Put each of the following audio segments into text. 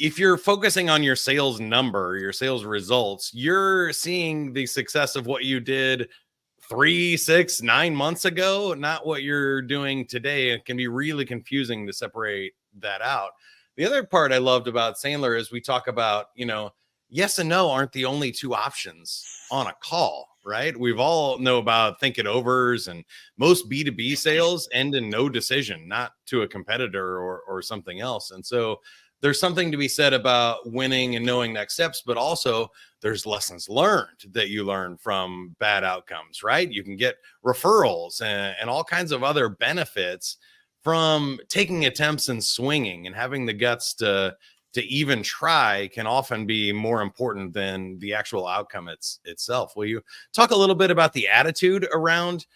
if you're focusing on your sales number, your sales results, you're seeing the success of what you did 3, 6, 9 months ago, not what you're doing today. It can be really confusing to separate that out. The other part I loved about Sandler is we talk about, yes and no aren't the only two options on a call, right? We've all know about think it overs, and most B2B sales end in no decision, not to a competitor or something else. And so there's something to be said about winning and knowing next steps, but also there's lessons learned that you learn from bad outcomes, right? You can get referrals and all kinds of other benefits from taking attempts and swinging, and having the guts to even try can often be more important than the actual outcome itself. Will you talk a little bit about the attitude around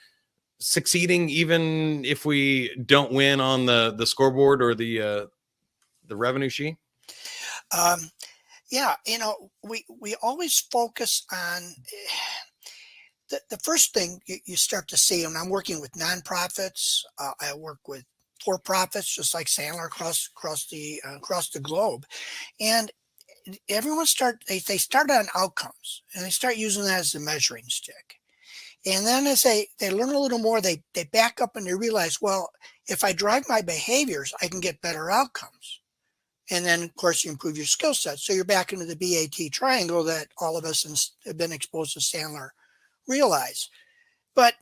succeeding, even if we don't win on the scoreboard or the revenue sheet? Um, yeah, we always focus on the first thing you start to see, and I'm working with nonprofits. I work with for profits, just like Sandler across the globe, and everyone they start on outcomes, and they start using that as the measuring stick. And then as they learn a little more, they back up and they realize, well, if I drive my behaviors, I can get better outcomes. And then, of course, you improve your skill set. So you're back into the BAT triangle that all of us have been exposed to Sandler realize. But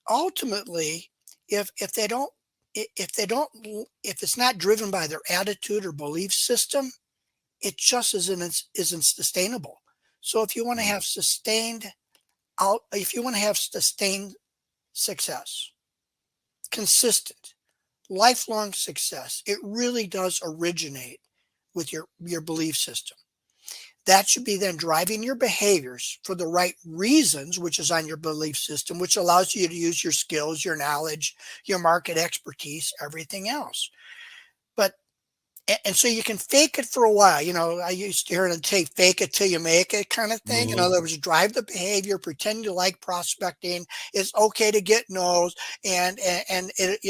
ultimately, if they don't if it's not driven by their attitude or belief system, it just isn't sustainable. So if you want to have sustained success, consistent, lifelong success, it really does originate with your belief system. That should be then driving your behaviors for the right reasons, which is on your belief system, which allows you to use your skills, your knowledge, your market expertise, everything else. But and so you can fake it for a while. I used to hear it say fake it till you make it kind of thing. In Mhm. other words, drive the behavior, pretend you like prospecting. It's okay to get no's, and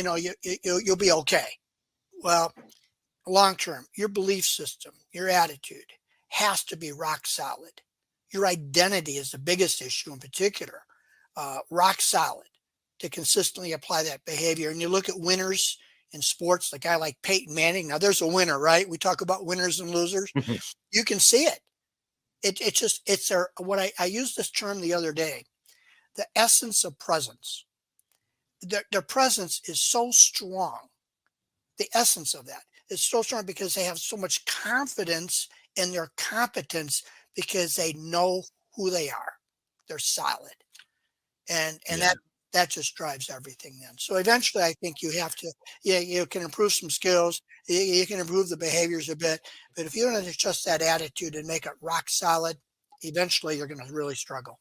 you'll be okay. Well, long term, your belief system, your attitude has to be rock solid. Your identity is the biggest issue in particular. Rock solid to consistently apply that behavior. And you look at winners in sports, like a guy like Peyton Manning. Now, there's a winner, right? We talk about winners and losers. You can see it. It's I used this term the other day, the essence of presence. Their presence is so strong. The essence of that is so strong because they have so much confidence in their competence because they know who they are. They're solid. And Yeah. that just drives everything then. So eventually I think you have to, yeah, you can improve some skills, you can improve the behaviors a bit, but if you don't adjust that attitude and make it rock solid, eventually you're going to really struggle.